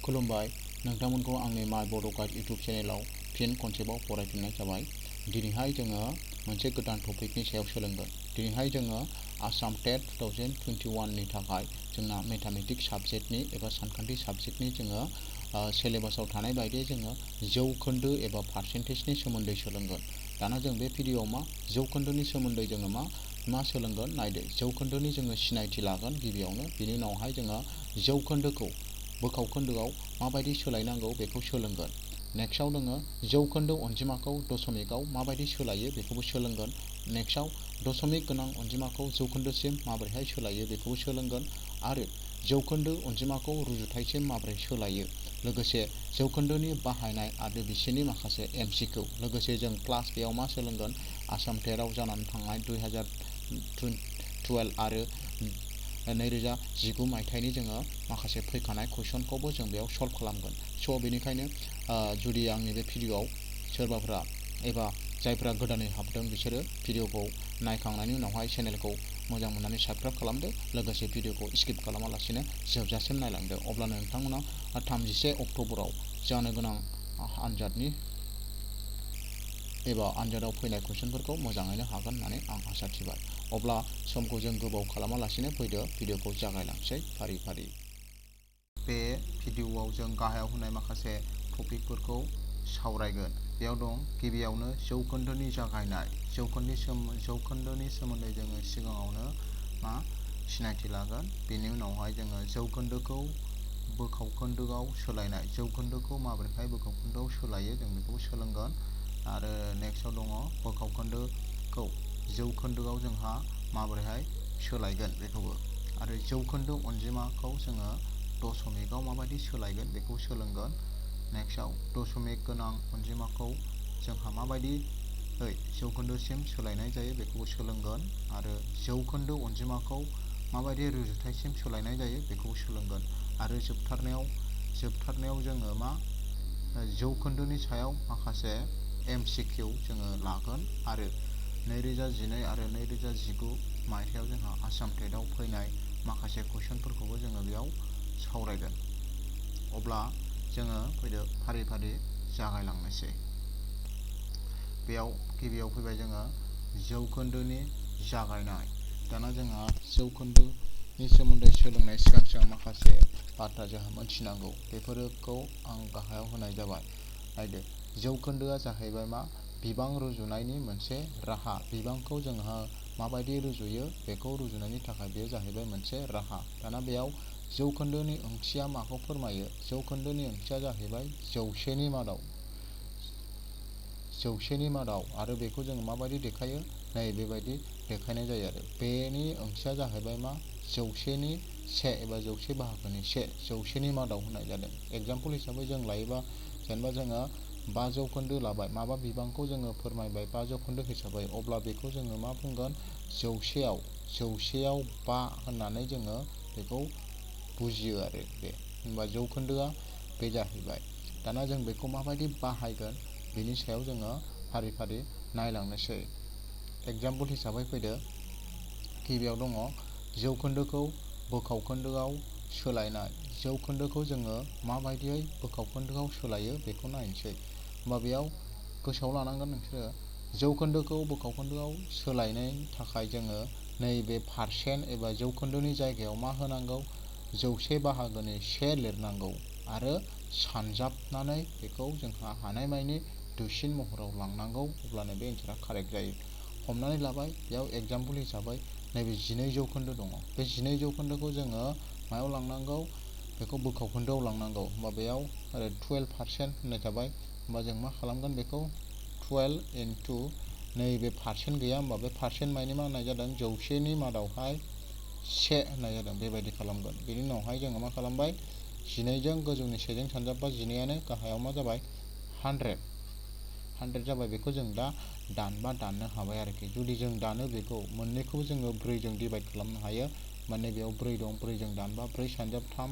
खुलुमबाय नोंथांमोनखौ आंनि माय बड' गाइड इउटुब चेनेलाव फिन खनसेबाव फरायफिननाय जाबाय। दिनैहाय जोङो मोनसे गोदान टपिकनि सायाव सोलोंगोन। दिनैहाय जोङो आसाम टेट 2021 नि थाखाय जोंना मेथामेटिक्स साबजेक्टनि एबा सानखान्थि साबजेक्टनि जोङो सिलेबासाव थानाय बायदियै जोङो जौखोन्दो एबा पार्सेन्टेजनि सोमोन्दै सोलोंगोन। दाना जों बे भिडिअ'आव जौखोन्दोनि सोमोन्दै जोङो मा सोलोंगोन नायदो। जौखोन्दोनि जोङो सिनायथि लागोन गिबियावनो, बिनि उनावहाय जोङो जौखोन्दोखौ बोखावखोन्दोआव माबायदि सोलायनांगौ बेखौ सोलोंगोन। नेक्स्टआव दङो जौखोन्दो अनजिमाखौ दशमिकआव माबायदि सोलायो बेखौबो सोलोंगोन। नेक्स्टआव दशमिक गोनां अनजिमाखौ जौखोन्दोसिम माबोरैहाय सोलायो बेखौबो सोलोंगोन आरो जौखोन्दो अनजिमाखौ रुजुथायसिम माबोरै सोलायो, लोगोसे जौखोन्दोनि बाहायनाय आरो बिसोरनि माखासे MCQ। लोगोसे जों क्लास बेयाव मा सोलोंगोन, आसाम टेटआव जानानै थांनाय 2012 आरो 2019 मायथाइनि जोङो माखासे फैखानाय कुइसनखौबो जों बेयाव सल्भ खालामगोन। स' बेनिखायनो जुदि आंनि बे भिडिअ'आव सोरबाफोरा एबा जायफ्रा गोदानै हाबदों बिसोरो भिडिअ'खौ नायखांनायनि उनावहाय चेनेलखौ मोजां मोननानै साबस्क्राइब खालामदो, लोगोसे भिडिअ'खौ स्किप खालामालासिनो जोबजासिम नायलांदो। अब्लानो नोंथांमोना 31 अक्ट'बराव जानो गोनां आनजादनि एबा आनजादाव फैनाय कुइसनफोरखौ मोजाङैनो हागोन होननानै आं आसा थिबाय। अब्ला समखौ जों गोबाव खालामालासिनो फैदो भिडिअ'खौ जागायलांसै फारि फारि। बे भिडिअ'आव जों गाहायाव होनाय माखासे टपिकफोरखौ सावरायगोन। बेयाव दं गिबियावनो जौखोन्दोनि जागायनाय। जौखोन्दोनि सोमोन्दै जोङो सिगाङावनो सिनायथि लागोन। बेनि उनावहाय जोङो जौखोन्दोखौ बोखावखोन्दोआव सोलायनाय, जौखोन्दोखौ माबोरैहाय बोखावखोन्दोआव सोलायो जों बेखौ सोलोंगोन। आरो नेक्स्टआव दङ बोखावखोन्दोखौ जौखोन्दोआव जोंहा माबोरैहाय सोलायगोन बेखौबो, आरो जौखोन्दो अनजिमाखौ जोङो दशमिकआव माबायदि सोलायगोन बेखौ सोलोंगोन। नेक्स्टआव दशमिक गोनां अनजिमाखौ जोंहा माबायदियै जौखोन्दोसिम सोलायनाय जायो बेखौबो सोलोंगोन, आरो जौखोन्दो अनजिमाखौ माबायदि रुजुथायसिम सोलायनाय जायो बेखौबो सोलोंगोन। आरो जोबथारनायाव जोङो जौखोन्दोनि सायाव माखासे MCQ जोङो लागोन। आरो 2012 आरो 2019 मायथाइयाव जोंहा आसाम टेटआव फैनाय माखासे कुइसनफोरखौबो जोङो बेयाव सावरायगोन। अब्ला जोङो फैदो फारि फारि जागायलांनोसै। बेयाव गिबियाव फैबाय जोङो जौखोन्दोनि जागायनाय। दाना जोंहा जौखोन्दोनि सोमोन्दै सोलोंनाय सिगां माखासे बाथ्रा जोंहा मोनथिनांगौ, बेफोरखौ आं गाहायाव होनाय जाबाय। नायदो, जौखोन्दोआ जाहैबाय बिबां रुजुनायनि मोनसे राहा। बिबांखौ जोंहा माबायदि रुजुयो बेखौ रुजुनायनि थाखाय बेयो जाहैबाय मोनसे राहा। दाना बेयाव जौखोन्दोनि ओंथिया माखौ फोरमायो? जौखोन्दोनि ओंथिया जाहैबाय जौसेनि मादाव, आरो बेखौ जों माबायदि देखायो, नै बेबायदि देखायनाय जायो। आरो बेनि ओंथिया जाहैबाय जौसेनि से एबा जौसे बाहागोनि से, जौसेनि मादाव होनाय जादों। एग्जाम्पल हिसाबै जों लायोबा, जेनेबा जोङो 5 जौखोन्दो लाबाय, माबा बिबांखौ जोङो फोरमायबाय 5 जौखोन्दो हिसाबै, अब्ला बेखौ जोङो मा बुंगोन, जौसेयाव 5 होननानै जोङो बेखौ बुजियो। आरो बे होनबा जौखोन्दोआ बे जाहैबाय। दाना जों बेखौ माबायदि बाहायगोन बेनि सायाव जोङो फारि फारि नायलांनोसै। एग्जाम्पल हिसाबै फैदो, गिबियाव दङ जौखोन्दोखौ बोखावखोन्दोआव सोलायनाय। जौखोन्दोखौ जोङो माबायदियै बोखावखोन्दोआव सोलायो बेखौ नायनोसै। होमबा बेयाव गोसोआव लानांगोन नोंसोरो, जौखोन्दोखौ बोखावखोन्दोआव सोलायनायनि थाखाय जोङो नैबे पारसेन्ट एबा जौखोन्दोनि जायगायाव मा होनांगौ, जौसे बाहागोनि से लिरनांगौ आरो सानजाबनानै बेखौ जोंहा हानायमानि दुइसिन महराव लांनांगौ। अब्लानो बे एन्सारा कारेक्ट जायो। हमनानै लाबाय, बेयाव एग्जाम्पल हिसाबै नैबे 12 जौखोन्दो दङ। बे 12 जौखोन्दोखौ जोङो मायाव लांनांगौ, बेखौ बोखावखोन्दोआव लांनांगौ। होमबा बेयाव ओरै 12% होननाय थाबाय। होमबा जों मा खालामगोन, बेखौ 12 into नैबे पारसेन्ट गैया होमबा, बे पारसेन्ट मानि मा होननाय जादों, जौसेनि मादावहाय से होननाय जादों। बेबायदि खालामगोन। बेनि उनावहाय जोङो मा खालामबाय, 12जों गोजौनि 1जों सानजाबबा 12आनो गाहायाव मा जाबाय, 100 जाबाय। बेखौ जों दा दाननो हाबाय आरोखि। जुदि जों दानो बेखौ मोननैखौबो जोङो 4जों डिभाइड खालामनो हायो। माने बेयाव 4 दं, 4जों दानबा 4 सानजाब 3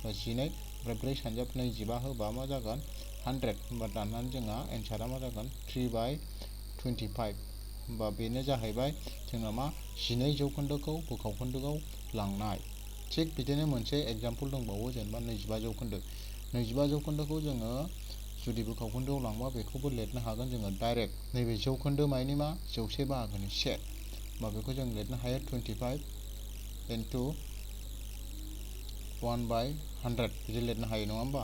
12, ओमफ्राय 4 सानजाब 25 होबा मा जागोन, 100। होमबा दाननानै जोंहा एन्सारा मा जागोन, 3/25। होमबा बेनो जाहैबाय जोंना 12 जौखोन्दोखौ बोखावखोन्दोआव लांनाय। थिग बिदिनो मोनसे एग्जाम्पल दंबावो, जेनेबा 25 जौखोन्दो। 25 जौखोन्दोखौ जोङो जुदि बोखावखोन्दोआव लांबा बेखौबो लिरनो हागोन जोङो डाइरेक्ट नैबे जौखोन्दो मायनि मा जौसे बाहागोनि से होमबा बेखौ जों लिरनो हायो 25 into 1/100 बिदि लिरनो हायो नङा होमबा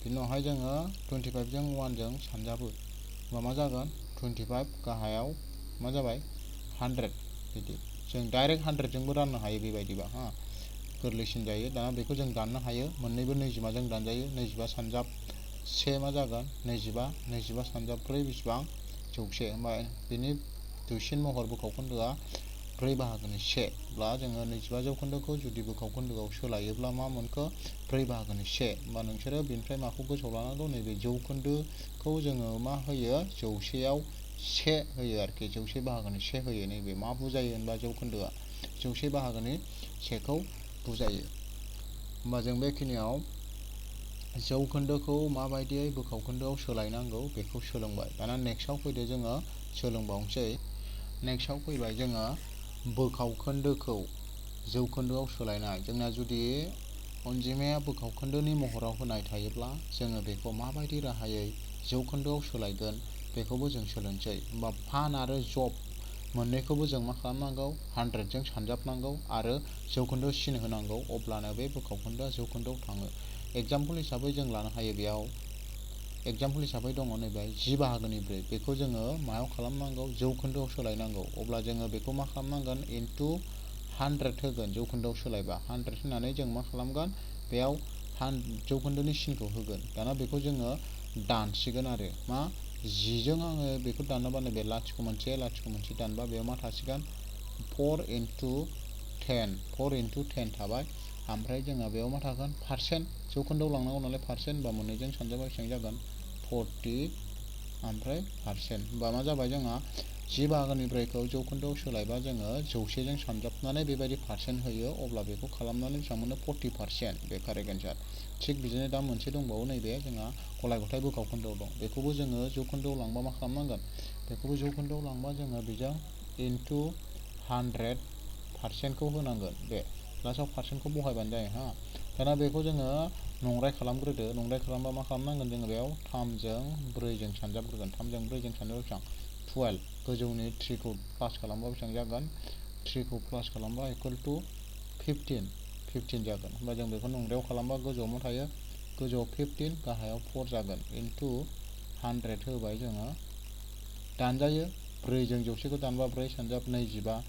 बिनि उनावहाय जोङो 25 जों 1 जों सानजाबो होमबा मा जागोन 25 गाहायाव मा जाबाय 100 बिदि जों डाइरेक्ट 100 जोंबो राननो हायो बेबायदिबा हा गोरलैसिन जायो दाना बेखौ जों दाननो हायो मोननैबो 25 जों दानजायो 25 सानजाब से मा जागोन 25 सानजाब 4 बेसेबां जौसे होमबा बिनि दुइसिन महर बोखावखोन्दोआ 4 बाहागोनि से ब्ला जोङो 25 जौखोन्दोखौ जुदि बोखावखोन्दोआव सोलायोब्ला मा मोनखो 4 बाहागोनि से होमबा नोंसोरो बेनिफ्राय माखौ गोसोआव लानांगौ नैबे जौखोन्दोखौ जोङो मा होयो जौसेयाव से होयो आरोखि जौसे बाहागोनि से होयो नैबे मा बुजायो होनबा जौखोन्दोआ जौसे बाहागोनि सेखौ बुजायो होमबा जों बेखिनियाव जौखोन्दोखौ माबायदियै बोखावखोन्दोआव सोलायनांगौ बेखौ सोलोंबाय दाना नेक्स्टआव फैदो जोङो सोलोंबावनोसै नेक्स्टआव फैबाय जोङो बोखावखोन्दोखौ जौखोन्दोआव सोलायनाय जोंना जुदि अनजिमाया बोखावखोन्दोनि महराव होनाय थायोब्ला जोङो बेखौ माबायदि राहायै जौखोन्दोआव सोलायगोन बेखौबो जों सोलोंसै होमबा फान आरो जब मोननैखौबो जों मा खालामनांगौ 100 जों सानजाबनांगौ आरो जौखोन्दो सिन होनांगौ अब्लानो बे बोखावखोन्दोआ जौखोन्दोआव थाङो एग्जाम्पल हिसाबै जों लानो हायो बेयाव एग्जाम्पल हिसाबै दङ नैबे 10 बाहागोनि 4 बेखौ जोङो मायाव खालामनांगौ जौखोन्दोआव सोलायनांगौ अब्ला जोङो बेखौ मा खालामनांगोन इनटु 100 होगोन जौखोन्दोआव सोलायबा 100 होनानै जों मा खालामगोन बेयाव जौखोन्दोनि सिनखौ होगोन दाना बेखौ जोङो दानसिगोन आरो मा 10 जों आङो बेखौ दानोबा नैबे लाथिख' मोनसे दानबा बेयाव मा थासिगोन 4 into 10 थाबाय ओमफ्राय जोंहा बेयाव मा थागोन पारसेन्ट जौखोन्दोआव लांनांगौ नालाय पारसेन्ट होमबा मोननैजों सानजाबा बेसेबां जागोन 40 ओमफ्राय पारसेन्ट होमबा मा जाबाय जोंहा 10 बाहागोनि 4खौ जौखोन्दोआव सोलायबा जोङो जौसेजों सानजाबनानै बेबायदि पारसेन्ट होयो अब्ला बेखौ खालामनानै बेसेबां मोनो 40% बे कारेक्ट एन्सार थिग बिदिनो दा मोनसे दंबावो नैबे जोंहा गलाय गथाय बोखावखोन्दोआव दं बेखौबो जोङो जौखोन्दोआव लांबा मा खालामनांगोन बेखौबो जौखोन्दोआव लांबा जोङो बेजों इनटु 100% खौ होनांगोन बे लास्टआव पारसेन्टखौ बहायबानो जायो हा दाना बेखौ जोङो नंराय खालामग्रोदो नंराय खालामबा मा खालामनांगोन जोङो बेयाव 3 जों 4 जों सानजाबग्रोगोन 3 जों 4 जों सानजाबा बेसेबां 12 गोजौनि 3 खौ प्लास खालामबा बेसेबां जागोन 3 खौ प्लास खालामबा इकुवेल टु 15 जागोन होमबा जों बेखौ नंरायाव खालामबा गोजौआव मा थायो गोजौआव 15 गाहायाव 4 जागोन इनटु 100 होबाय जोङो दानजायो 4 जों जौसेखौ दानबा 4 सानजाब 25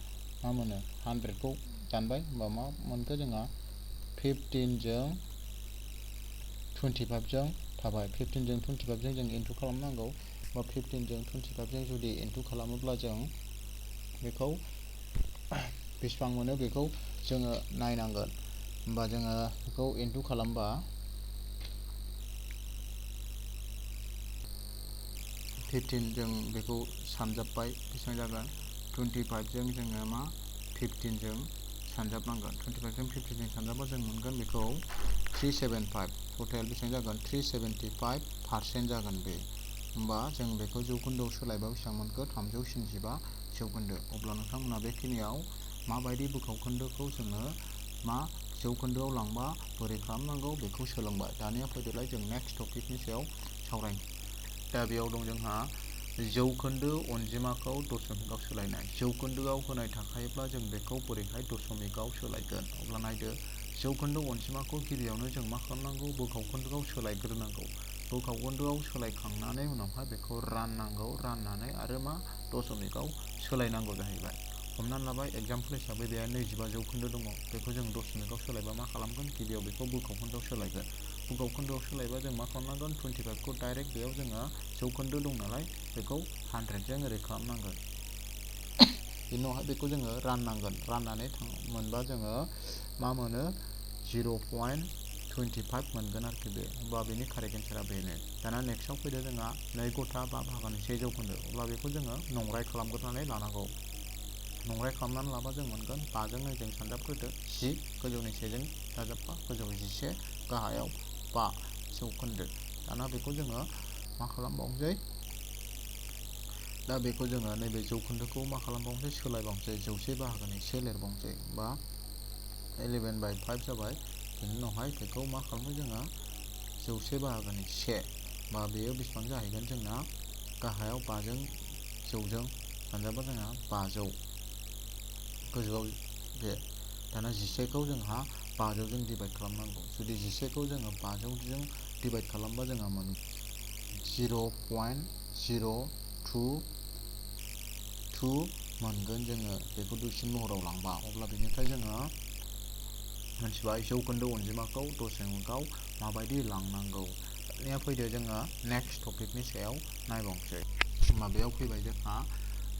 मा मोनो 100 खौ दानबाय होमबा मा मोनखो जोंहा 15 जों 25 जों थाबाय 15 जों 25 जों इनटु खालामनांगौ बा 15 जों 25 जों जुदि इनटु खालामोब्ला जों बेखौ बेसेबां मोनो बेखौ जोङो नायनांगोन होमबा जोङो बेखौ इनटु खालामबा 15 जों बेखौ सानजाबबाय बेसेबां जागोन 25 जों जोङो मा 15 जों सानजाबनांगोन 25 जों 15 जों सानजाबा जों मोनगोन बेखौ 375 टटेल बेसेबां जागोन 375% जागोन बे होमबा जों बेखौ जौखोन्दोआव सोलायबा बेसेबां मोनखो 375 जौखोन्दो अब्ला नोंथांमोना बेखिनियाव माबायदि बोखावखोन्दोखौ जोङो मा जौखोन्दोआव लांबा बोरै खालामनांगौ बेखौ सोलोंबाय दानिया फैदोलाय जों नेक्स्ट टपिकनि सायाव सावरायनो दा बेयाव दं जोंहा जौखोन्दो अनजिमाखौ दशमिकआव सोलायनाय जौखोन्दोआव होनाय थाखायोब्ला जों बेखौ बोरैहाय दशमिकआव सोलायगोन अब्ला नायदो जौखोन्दो अनजिमाखौ गिबियावनो जों मा खालामनांगौ बोखावखोन्दोआव सोलायग्रोनांगौ बोखावखोन्दोआव सोलायखांनानै उनावहाय बेखौ राननांगौ राननानै आरो मा दशमिकआव सोलायनांगौ जाहैबाय हमनानै लाबाय एग्जाम्पल हिसाबै बेहाय 25 जौखोन्दो दङ बेखौ जों दशमिकआव सोलायबा मा खालामगोन गिबियाव बेखौ बोखावखोन्दोआव सोलायगोन बोखावखोन्दोआव सोलायबा जों मा खालामनांगोन 25 खौ डाइरेक्ट बेयाव जोङो जौखोन्दो दं नालाय बेखौ 100 जों ओरै खालामनांगोन बेनि उनावहाय बेखौ जोङो राननांगोन राननानै मोनबा जोङो मा मोनो 0.25 मोनगोन आरोखि बे होमबा बेनि कारेक्ट एन्सारा बेनो दाना नेक्स्टआव फैदो जोंहा 2 गथा 5 बाहागोनि 1 जौखोन्दो अब्ला बेखौ जोङो नंराय खालामग्रोनानै लानांगौ नंराय खालामनानै लाबा जों मोनगोन 5 जों 2 जों सानजाबग्रोदो 10 गोजौनि 1 जों दाजाबबा गोजौआव 11 गाहायाव 5 जौखोन्दो दाना बेखौ जोङो मा खालामबावनोसै दा बेखौ जोङो नैबे जौखोन्दोखौ मा खालामबावनोसै सोलायबावनोसै जौसे बाहागोनि 1 लिरबावनोसै बा 11/5 जाबाय बेनि उनावहाय बेखौ मा खालामबाय जोङो जौसे बाहागोनि से बा बेयो बेसेबां जाहैगोन जोंना गाहायाव 5 जों जौजों दानजाबा जोंहा 500 गोजौआव बे दाना 11खौ जोंहा 500 जों डिभाइड खालामनांगौ जुदि 11खौ जोङो 500 जों डिभाइड खालामबा जोंहा 0.0222 मोनगोन जोङो बेखौ दुइसिन महराव लांबा अब्ला बेनिफ्राय जोङो मोनथिबाय जौखोन्दो अनजिमाखौ दशमिकआव माबायदि लांनांगौ। दानिया फैदो जोङो नेक्स्ट टपिकनि सायाव नायबावनोसै। माबायाव फैबाय जोंहा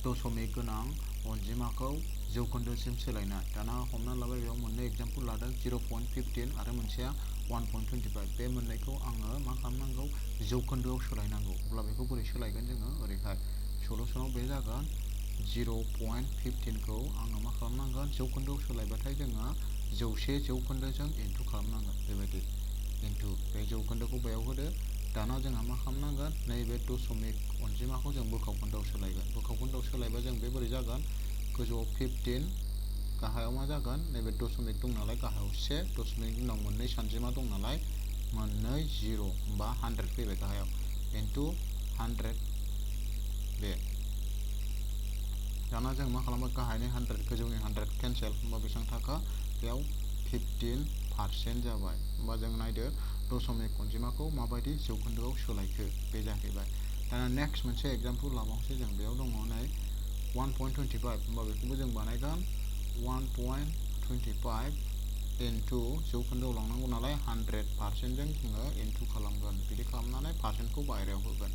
दशमिक गोनां अनजिमाखौ जौखोन्दोसिम सोलायनाय। दाना हमना लाबाय बेयाव मोननै एग्जाम्पल लादों 0.15 आरो मोनसेया 1.25 बे मोननैखौ आङो मा खालामनांगौ जौखोन्दोआव सोलायनांगौ। अब्ला बेखौ बोरै सोलायगोन जोङो ओरैहाय सलुसनाव बे जागोन 0.15खौ आङो मा खालामनांगोन जौखोन्दोआव सोलायबाथाय जोङो 100 जौखोन्दोजों इन्टु खालामनांगोन बेबायदि इन्टु बे जौखोन्दोखौ बेयाव होदो। दाना जोंहा मा खालामनांगोन नैबे दशमिक अनजिमाखौ जों बोखावखोन्दोआव सोलायगोन। बोखावखोन्दोआव सोलायबा जों बे बोरै जागोन गोजौआव 15 गाहायाव मा जागोन नैबे दशमिक दं नालाय गाहायाव 1 दशमिकनि उनाव मोननै सानजिमा दं नालाय मोननै 0 होमबा 100 फैबाय गाहायाव इन्टु 100 बे दाना जों मा खालामो गाहायनि 100 गोजौनि 100 केन्सेल होमबा बेसेबां थाखो बेयाव 15% जाबाय। होमबा जों नायदो दशमिक अनजिमाखौ माबायदि जौखोन्दोआव सोलायखो बे जाहैबाय। दाना नेक्स्ट मोनसे एग्जाम्पल लाबावनोसै जों बेयाव दङ नै 1.25 होमबा बेखौबो जों बानायगोन 1.25 इन्टु जौखोन्दोआव लांनांगौ नालाय 100% जों जोङो इन्टु खालामगोन बिदि खालामनानै पारसेन्टखौ बाहेरायाव होगोन।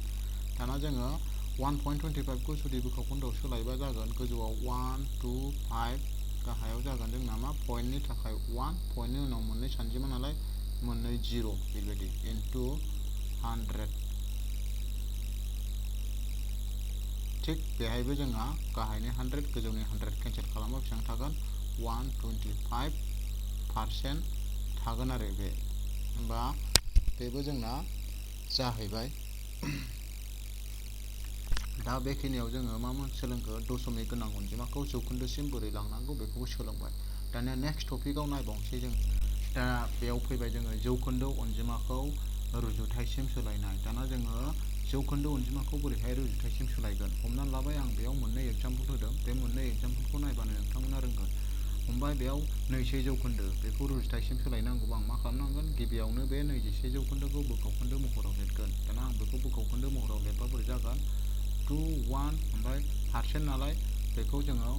दाना जोङो 1.25खौ जुदि बोखावखोन्दोआव सोलायबा जागोन गोजौआव 125 गाहायाव जागोन जोंना मा पइन्टनि थाखाय 1 पइन्टनि उनाव मोननै सानजिमा नालाय मोननै 0 बेबायदि इन्टु 100 थिग बेहायबो जोंहा गाहायनि 100 गोजौनि 100 केन्सेल खालामबा बेसेबां थागोन 125% थागोन आरो बे होमबा बेबो जोंना जाहैबाय। दा बेखिनियाव जोङो मा सोलोंखो दशमिक गोनां अनजिमाखौ जौखोन्दोसिम बोरै लांनांगौ बेखौबो सोलोंबाय। दानिया नेक्स्ट टपिकआव नायबावनोसै जों। दा बेयाव फैबाय जोङो जौखोन्दो अनजिमाखौ रुजुथायसिम सोलायनाय। दाना जोङो जौखोन्दो अनजिमाखौ बोरैहाय रुजुथायसिम सोलायगोन हमना लाबाय आं बेयाव मोननै एग्जाम्पल होदों बे मोननै एग्जाम्पलखौ नायबानो नोंथांमोना रोंगोन। हमबाय बेयाव 20 जौखोन्दो बेखौ रुजुथायसिम सोलायनांगौबा आं मा खालामनांगोन गिबियावनो बे 21 जौखोन्दोखौ बोखावखोन्दो महराव लिरगोन। दाना आं बेखौ बोखावखोन्दो महराव लिरबा बोरै जागोन 2 1 ओमफ्राय पारसेन्ट नालाय बेखौ जोङो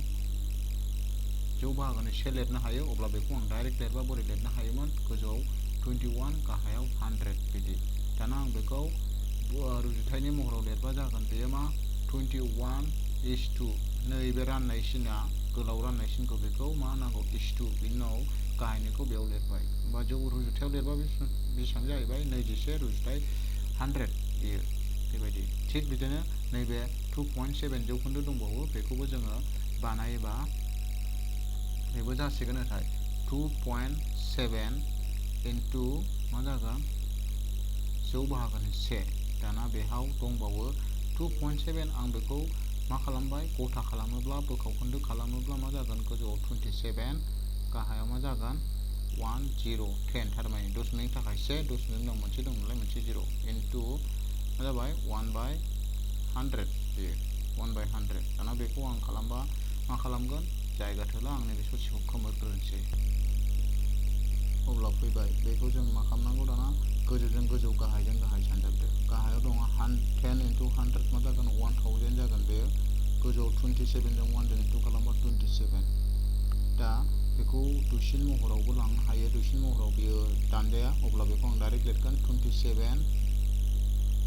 जौ बाहागोनि से लिरनो हायो। अब्ला बेखौ आं डाइरेक्ट लिरबा बोरै लिरनो हायोमोन गोजौआव 21 गाहायाव 100 बिदि। दाना आं बेखौ रुजुथायनि महराव लिरबा जागोन बेयो मा 21:2 नैबे राननाय सिना गोलाव राननाय सिनखौ बेखौ मा नांगौ /2 बिनि उनाव गाहायनिखौ बेयाव लिरबाय। होमबा जौ रुजुथायाव लिरबा बेसेबां जाहैबाय 21 रुजुथाय 100 बेयो बेबायदि। थिग बिदिनो नैबे 2.7 जौखोन्दो दंबावो बेखौबो जोङो बानायोबा बेबो जासिगोन नाथाय 2.7 इन्टु मा जागोन जौ बाहागोनि से। दाना बेहाव दंबावो 2.7 आं बेखौ मा खालामबाय गथा खालामोब्ला बोखावखोन्दो खालामोब्ला मा जागोन गोजौआव 27 गाहायाव मा जागोन 10 थारमाने दशमिकनि थाखाय 1 दशमिकनि उनाव मोनसे दं नालाय मोनसे 0 इन्टु मा जाबाय 1/100 बेयो 1/100। दाना बेखौ आं खालामबा मा खालामगोन जायगा थोला आं नैबे ससेखौ खोमोरग्रोनोसै। अब्ला फैबाय बेखौ जों मा खालामनांगौ दाना गोजौजों गोजौ गाहायजों गाहाय सानजाबदो। गाहायाव दङ 10 इन्टु 100 मा जागोन 1000 जागोन बेयो गोजौआव 27 जों 1 जों इन्टु खालामबा 27। दा बेखौ दुइसिन महरावबो लांनो हायो दुइसिन महराव बियो दानजाया अब्ला बेखौ आं डाइरेक्ट लिरगोन 27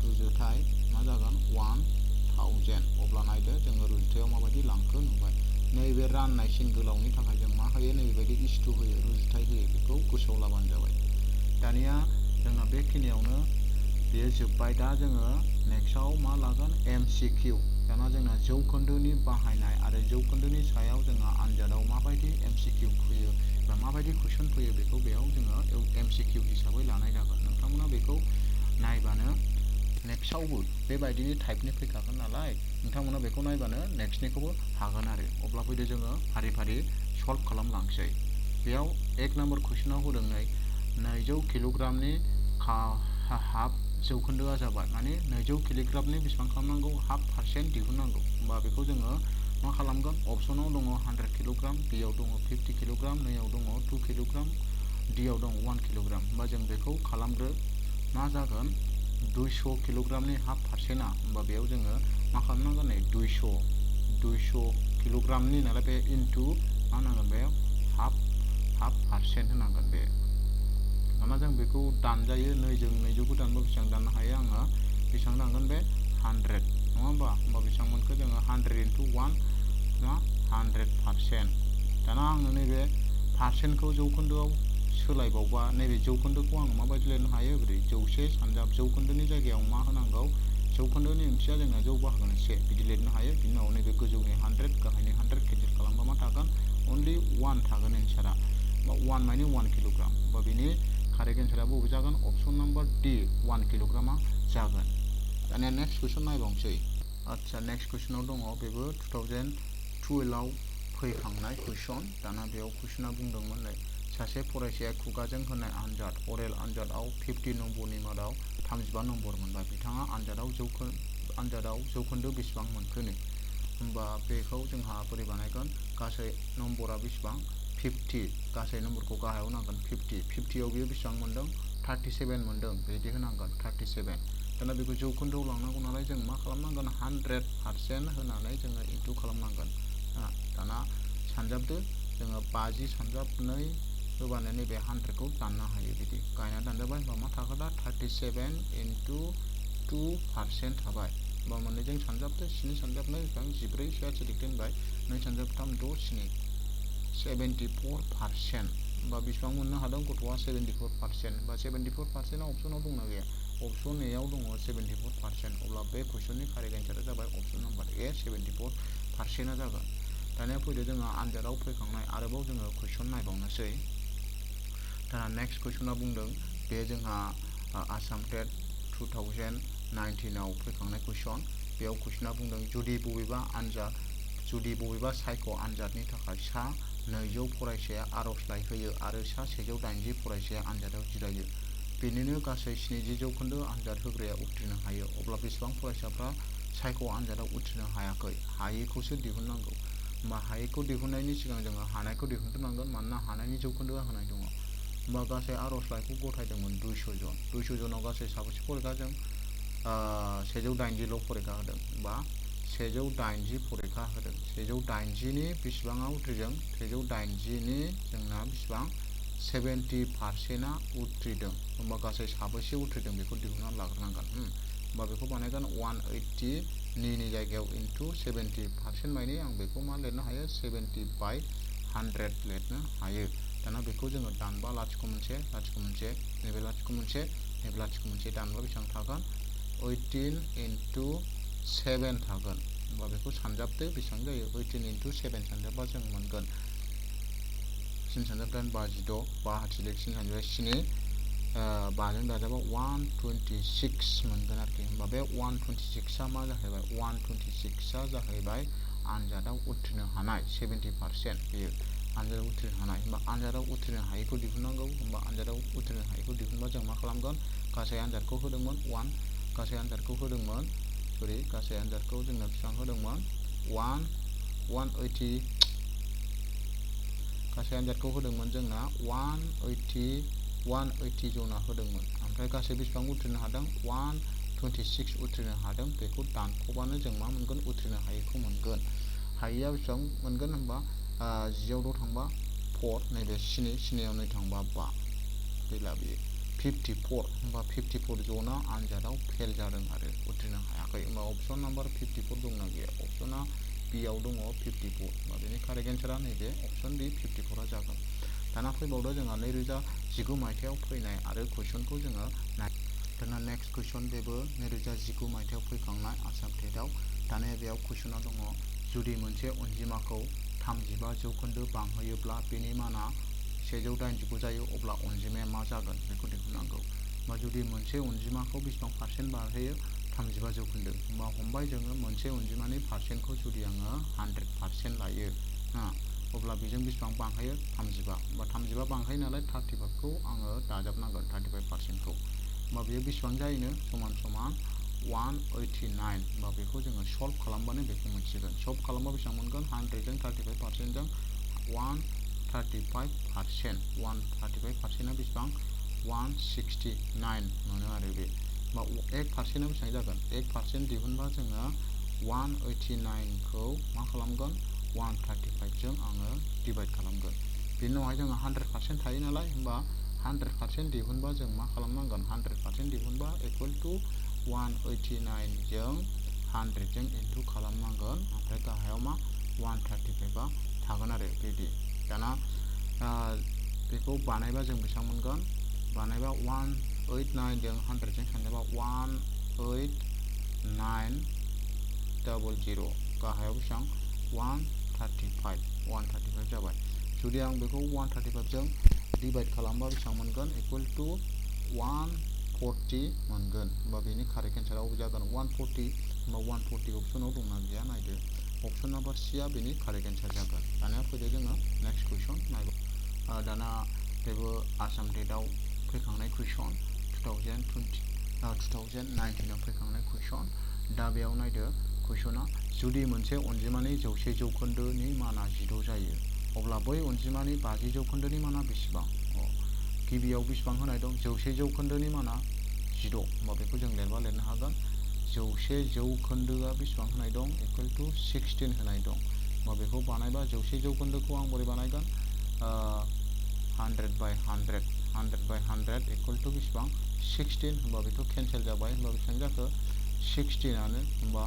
रुजुथाय मा जागोन 1000। अब्ला नायदो जोङो रुजुथायाव माबायदि लांखो नुबाय। नैबे राननाय सिन गोलावनि थाखाय जों मा होयो नैबेबायदि /2 होयो रुजुथाय होयो बेखौ गोसोआव लाबानो जाबाय। दानिया जोंना बेखिनियावनो बेयो जोब्बाय। दा जोङो नेक्स्टआव मा लागोन MCQ। दाना जोंना जौखोन्दोनि बाहायनाय आरो जौखोन्दोनि सायाव जोंहा आनजादाव माबायदि MCQ फैयो बा माबायदि कुइसन फैयो बेखौ बेयाव जोङो MCQ हिसाबै लानाय जागोन। नोंथांमोना बेखौ नायबानो नेक्स्टआवबो बेबायदिनो टाइपनि फैखागोन नालाय नोंथांमोना बेखौ नायबानो नेक्स्टनिखौबो हागोन आरो। अब्ला फैदो जोङो फारि फारि सल्भ खालामलांसै। बेयाव 1 नाम्बार कुइसनाव होदों 200 किल'ग्रामनि हाफ जौखोन्दोआ जाबाय माने 200 किल'ग्रामनि बेसेबां खालामनांगौ हाफ पारसेन्ट दिहुननांगौ होमबा बेखौ जोङो मा खालामगोन अपसनाव दङ 100 किल'ग्राम बियाव दङ 50 किल'ग्राम नैयाव दङ 2 किल'ग्राम डियाव दङ 1 किल'ग्राम होमबा जों बेखौ खालामग्रो मा जागोन 200 किल'ग्रामनि हाफ पारसेन्टआ होमबा बेयाव जोङो मा खालामनांगोन नै 200 किल'ग्रामनि नालाय बे इनटु मा होनांगोन बे हाफ पारसेन्ट होनांगोन बे दाना जों बेखौ दानजायो नैजों 200खौ दानबा बेसेबां दाननो हायो आङो बेसेबां दानगोन बे 100 नङा होमबा बेसेबां मोनखो जोङो 100 into 1 मा 100%। दाना आङो नैबे पारसेन्टखौ जौखोन्दोआव सोलायबावबा नैबे जौखोन्दोखौ आं माबायदि लिरनो हायो ओरै जौसे सानजाब जौखोन्दोनि जायगायाव मा होनांगौ जौखोन्दोनि ओंथिया जोंना जौ बाहागोनि से बिदि लिरनो हायो बिनि उनाव नैबे गोजौनि 100 गाहायनि 100 केन्सेल खालामबा मा थागोन अनलि 1 थागोन एन्सारा 1 माने 1 किल'ग्राम बा बिनि कारेक्ट एन्सारा बबे जागोन अपसन नाम्बार डि 1 किल'ग्रामा जागोन। दानिया नेक्स्ट कुइसन नायबावनोसै आदसा नेक्स्ट कुइसनाव दङ बेबो 2012 आव फैखांनाय कुइसन दाना बेयाव कुइसना बुंदोंमोन नै सासे फरायसाया खुगाजों होनाय आनजाद अरेल आनजादाव 50 नम्बरनि मादाव 35 नम्बर मोनबाय बिथाङा आनजादाव जौखोन्दो बेसेबां मोनखोनो होमबा बेखौ जोंहा बोरै बानायगोन गासै नम्बरा बेसेबां 50 गासै नम्बरखौ गाहायाव नांगोन 50 आव बियो बेसेबां मोनदों 37 मोनदों बिदि होनांगोन 37 दाना बेखौ जौखोन्दोआव लांनांगौ नालाय जों मा खालामनांगोन 100% होनानै जोङो इनटु खालामनांगोन दाना सानजाबदो जोङो 50 सानजाब 2 होबानो नैबे 100खौ दाननो हायो बिदि गायना दानजाबाय होमबा मा थाखो दा 37 into 2% थाबाय होमबा मोननैजों सानजाबदो 7 सानजाब 2 बेसेबां 14 सोआ थिक दोनबाय 2 सानजाब 3 6 7 74% होमबा बेसेबां मोननो हादों गथ'आ 74% होमबा 74%आ अपसनाव दंना गैया अपसन एआव दङ 74% अब्ला बे कुइसननि कारेक्ट एन्सारा जाबाय अपसन नाम्बार ए 74%आ जागोन। दानिया फैदो जोङो आनजादाव फैखांनाय आरोबाव जोङो कुइसन नायबावनोसै दाना नेक्स्ट कुइसना बुंदों बे जोंहा आसाम टेट 2019 आव फैखांनाय कुइसन बेयाव कुइसना बुंदों जुदि बबेबा सायख' आनजादनि थाखाय सा 200 फरायसाया आर'जलाइ होयो आरो सा 180 फरायसाया आनजादाव जिरायो बेनिनो गासै 70% आनजाद होग्राया उथ्रिनो हायो अब्ला बेसेबां फरायसाफ्रा सायख' आनजादाव उथ्रिनो हायाखै हायैखौसो दिहुननांगौ होमबा हायैखौ दिहुननायनि सिगां जोङो हानायखौ दिहुनग्रोनांगोन मानोना हानायनि जौखोन्दोआ होनाय दङ होमबा गासै आर'जलाइखौ गथायदोंमोन 200 जनाव गासै साबेसे फरिखाजों 180ल' फरिखा होदों बा 180 फरिखा होदों 180नि बेसेबाङा उथ्रिदों 180नि जोंना बेसेबां 70%आ उथ्रिदों होमबा गासै साबेसे उथ्रिदों बेखौ दिहुननानै लाग्रोनांगोन होमबा बेखौ बानायगोन 180 नि जायगायाव इनटु 70% माने आं बेखौ मा लिरनो हायो 70/100 लिरनो हायो दाना बेखौ जोङो दानबा लाथिख' मोनसे नैबे लाथिख' मोनसे नैबे लाथिख' मोनसे दानबा बेसेबां थागोन 18 into 7 थागोन होमबा बेखौ सानजाबदो बेसेबां जायो 18 into 7 सानजाबबा जों मोनगोन 3 सानजाब 8 56 5 हाथिले 3 सानजाब 7 5जों दाजाबा 126 मोनगोन आरोखि होमबा बे 126आ मा जाहैबाय 126आ जाहैबाय आनजादाव उथ्रिनो हानाय 70% बेयो आनजादाव उथ्रिनो हानाय होमबा आनजादाव उथ्रिनो हायैखौ दिहुननांगौ होमबा आनजादाव उथ्रिनो हायैखौ दिहुनबा जों मा खालामगोन गासै आनजादखौ होदोंमोन गासै आनजादखौ जोंनो बेसेबां होदोंमोन 180 गासै आनजादखौ होदोंमोन जोंना 180 जना होदोंमोन ओमफ्राय गासै बेसेबां उथ्रिनो हादों 126 उथ्रिनो हादों बेखौ दानख'बानो जों मा मोनगोन उथ्रिनो हायैखौ मोनगोन हायैया बेसेबां मोनगोन होनबा 10आव 2 थांबा 4 नैबे 7आव 2 थांबा 5 गैला बेयो 54 होमबा 54 जना आनजादाव फेल जादों आरो उथ्रिनो हायाखै होमबा अपसन नाम्बार 54 दंना गैया अपसना बियाव दङ 54 होमबा बेनि कारेक्ट एन्सारा नैबे अपसन बि 54आ जागोन। दाना फैबावदो जोंहा 2019 मायथाइयाव फैनाय आरो कुइसनखौ जोङो दाना नेक्स्ट कुइसन बेबो 2019 मायथाइयाव फैखांनाय आसाम टेटआव दानिया बेयाव कुइसना दङ जुदि मोनसे अनजिमाखौ 35% बांहोयोब्ला बेनि माना 189 जायो अब्ला अनजिमाया मा जागोन बेखौ दिहुननांगौ बा जुदि मोनसे अनजिमाखौ बेसेबां पारसेन्ट बांहोयो 35% होमबा हमबाय जोङो मोनसे अनजिमानि पारसेन्टखौ जुदि आङो 100% लायो अब्ला बेजों बेसेबां बांहोयो 35 होमबा 35 बांहोयो नालाय 35खौ आङो दाजाबनांगोन 35%खौ होमबा बेयो बेसेबां जायोनो समान समान 189 होमबा बेखौ जोङो सल्भ खालामबानो बेखौ मोनसिगोन सल्भ खालामबा बेसेबां मोनगोन 100 जों 35% जों 135% 135% आ बेसेबां 169 मोनो आरो बे होमबा 1% आ बेसेबां जागोन 1% दिहुनबा जोङो 189 खौ मा खालामगोन 135 जों आङो डिभाइड खालामगोन बेनि उनावहाय जोङो 100% थायो नालाय होमबा 100% दिहुनबा जों मा खालामनांगोन 100% दिहुनबा इक्वल टु 189 जों 100 जों इनटु खालामनांगोन ओमफ्राय गाहायाव मा 135 आ थागोन आरो बिदि दाना बेखौ बानायबा जों बेसेबां मोनगोन बानायबा 189 जों 100 जों सानजाबा 18900 गाहायाव बेसेबां 135 जाबाय जुदि आं बेखौ 135 जों डिभाइड खालामबा बेसेबां मोनगोन इक्वल टु 140 मोनगोन होमबा बेनि कारेक्ट एन्सारा अबे जागोन 140 होमबा 140 अपसनाव दंना गैया नायदो अपसन नाम्बार C आ बेनि कारेक्ट एन्सार जागोन दानिया फैदो जोङो नेक्स्ट कुइसन नायबा दाना बेबो आसाम टेटआव फैखांनाय कुइसन 2019 आव फैखांनाय कुइसन दा बेयाव नायदो कुइसना जुदि मोनसे अनजिमानि 100 जौखोन्दोनि माना 16 जायो अब्ला बै अनजिमानि 50 जौखोन्दोनि माना बेसेबां गिबियाव बेसेबां होनाय दं 100 जौखोन्दोनि माना 16 होमबा बेखौ जों लिरबा लिरनो हागोन 100 जौखोन्दोआ बेसेबां होनाय दं इक्वल टु 16 होनाय दं होमबा बेखौ बानायबा 100 जौखोन्दोखौ आं बोरै बानायगोन 100 by 100 इक्वल टु बेसेबां 16 होमबा बेथ' केन्सेल जाबाय होमबा बेसेबां जाखो 16 आनो होमबा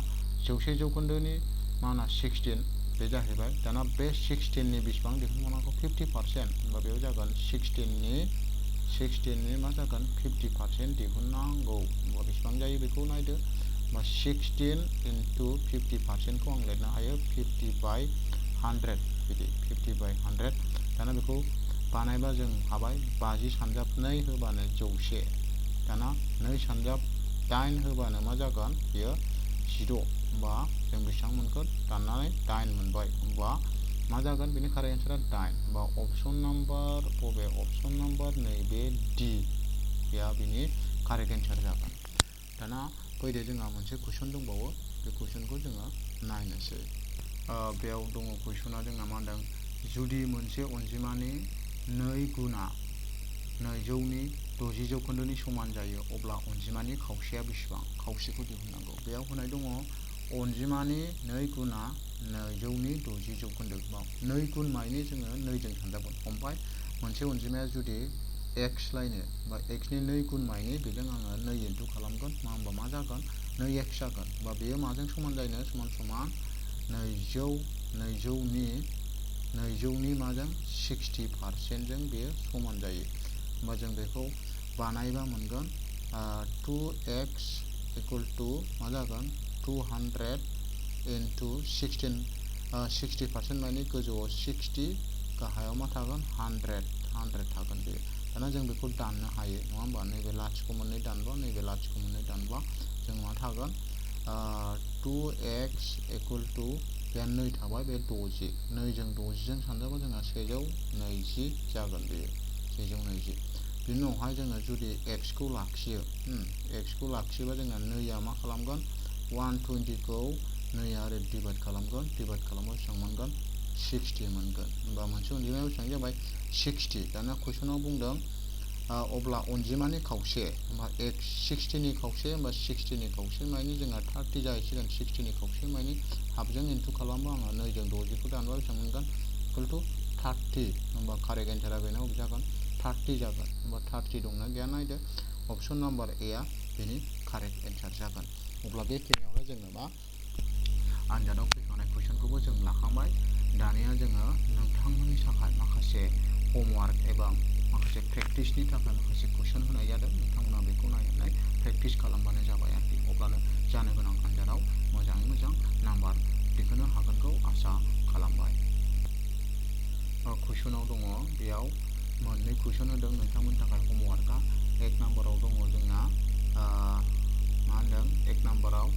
100 जौखोन्दोनि माना 16 बे जाहैबाय दाना बे 16 नि बेसेबां दिहुनबावनांगौ 50% होमबा बेयाव जागोन 16 नि मा जागोन 50% दिहुननांगौ होमबा बेसेबां जायो बेखौ नायदो होमबा 16 into 50% खौ आं लिरनो हायो 50 by 100 बिदि 50 by 100 दाना बेखौ बानायबा जों हाबाय 50 सानजाब 2 होबानो 100 दाना 2 सानजाब 8 होबानो मा जागोन बेयो 16 होमबा जों बेसेबां मोनगोन दाननानै 8 मोनबाय होमबा मा जागोन बेनि कारेक्ट एन्सारा 8 होमबा अपसन नाम्बार बबे अपसन नाम्बार नैबे D या बेनि कारेक्ट एन्सार जागोन दाना फैदो जोंहा मोनसे कुइसन दंबावो बे कुइसनखौ जोङो नायनोसै बेयाव दङ कुइसना जोंना मा होनदों जुदि मोनसे अनजिमानि 2 गुना 200 नि 60 जौखोन्दोनि समान जायो अब्ला अनजिमानि खावसेया बेसेबां खावसेखौ दिहुननांगौ बेयाव होनाय दङ अनजिमानि 2 गुना 200 नि 60 जौखोन्दो 2 गुन मायनि जोङो 2 जों सानजागोन ओमफ्राय मोनसे अनजिमाया जुदि x लायनो बा x नि 2 गुन मायनि बेजों आङो 2 इनटु खालामगोन होमबा मा जागोन 2x जागोन बा बेयो माजों समान जायो समान समान 200 नि माजों 60% जों बेयो समान जायो होमबा जों बेखौ बानायबा मोनगोन 2x इक्वल टु मा जागोन 200 into 60% माने गोजौआव 60 गाहायाव मा थागोन 100 थागोन बे दाना जों बेखौ दाननो हायो नङा होमबा नैबे लाथिख' मोननै दानबा नैबे लाथिख' मोननै दानबा जों मा थागोन 2x इक्वल टु बे 2 थाबाय बे 60 2 जों 60 जों सानजाबा जोंहा 120 जागोन बेयो 120 बिनि उनावहाय जोङो जुदि x खौ लाखियो x खौ लाखियोबा जोंहा 2 आ मा खालामगोन 120 खौ 2 आ ओरै डिभाइड खालामगोन डिभाइड खालामबा बेसेबां मोनगोन 60 मोनगोन होमबा मोनसे अनजिमाया बेसेबां जाबाय 60 दाना कुइसनाव बुंदों अब्ला अनजिमानि खावसे होमबा 60 नि खावसे होमबा 60 नि खावसे मानि जोंहा 30 जाहैसिगोन 60 नि खावसे मानि हाफजों इनटु खालामबा आङो 2 जों 60 खौ दानबा बेसेबां मोनगोन इक्वल टु 30 होमबा कारेक्ट एन्सारा बेनो जागोन 30 जागोन होमबा 30 दंना गैया नायदो अपसन नाम्बार A आ बेनि कारेक्ट एन्सार जागोन अब्ला बेखिनियावनो जोङो मा आनजादाव फैखांनाय कुइसनखौबो जों लाखांबाय दानिया जोङो नोंथांमोननि थाखाय माखासे होमवार्क एबा माखासे प्रेक्टिसनि थाखाय माखासे कुइसन होनाय जादों नोंथांमोना बेखौ नायनानै प्रेक्टिस खालामबानो जाबाय आरोखि अब्लानो जानो गोनां आनजादाव मोजाङै मोजां नाम्बार दिखोनो हागोनखौ आसा खालामबाय कुइसनाव दङ बेयाव मोननै कुइसन होदों नोंथांमोननि थाखाय होमवार्कआ 1 नाम्बाराव दङ जोंना मा होनदों 1 नाम्बाराव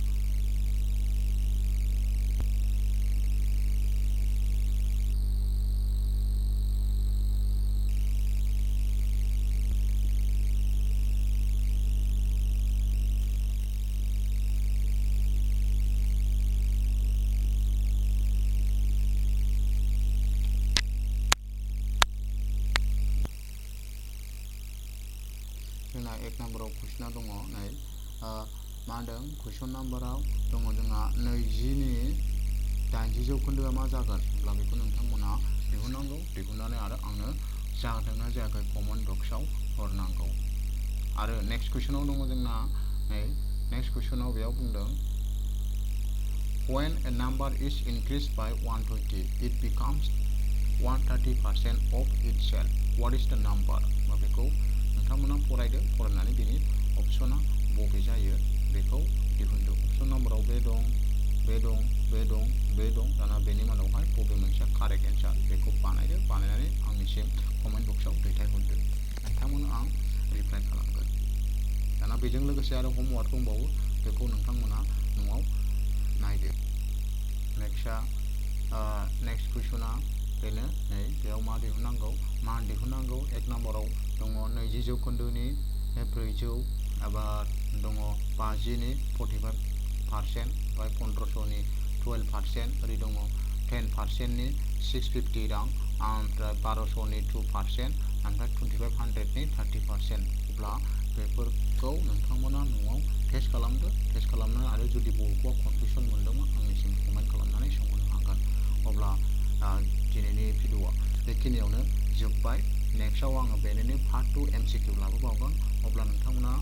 एक नाम्बाराव कुइसना दङ नै मा होनदों कुइसन नाम्बाराव दङ जोंहा 80 जौखोन्दोआ मा जागोन अब्ला बेखौ नोंथांमोना दिहुननांगौ दिहुननानै आरो आंनो जादोंना जायाखै कमेन्ट बक्सआव हरनांगौ आरो नेक्स्ट कुइसनाव दङ जोंना नै नेक्स्ट कुइसनाव बेयाव बुंदों when a number is increased by 120 it becomes 130% of itself what is the number बा बेखौ नोंथांमोना फरायदो फरायनानै बेनि अपसना बबे जायो बेखौ दिहुनदो अपसन नाम्बाराव बे दं बे दं बे दं बे दं दाना बेनि मादावहाय बबे मोनसेया कारेक्ट एन्सार बेखौ बानायदो बानायनानै आंनिसिम कमेन्ट बक्सआव दैथायहरदो नोंथांमोना आं रिप्लाइ खालामगोन दाना बेजों लोगोसे आरो हमवार्क दंबावो बेखौ नोंथांमोना न'आव नायदो नेक्स्ट कुइसना बेनो नै बेयाव मा दिहुननांगौ मान दिहुननांगौ एक नाम्बाराव दङ 20 जौखोन्दोनि 400 आबार दङ 50नि 45% ओमफ्राय 1500नि 12% ओरै दङ 10%नि 650 रां ओमफ्राय 1200नि 2% ओमफ्राय 2500नि 30% अब्ला बेफोरखौ नोंथांमोना न'आव टेस्ट खालामदो टेस्ट खालामनानै आरो जुदि बबेखौबा कनफिउसन मोनदोंमोन आंनिसिम कमेन्ट खालामनानै सोंहरनो हागोन अब्ला दिनैनि भिडिअआ बेखिनियावनो जोब्बाय नेक्स्टआव आङो बेनिनो पार्ट 2 MCQ लाबोबावगोन अब्ला नोंथांमोना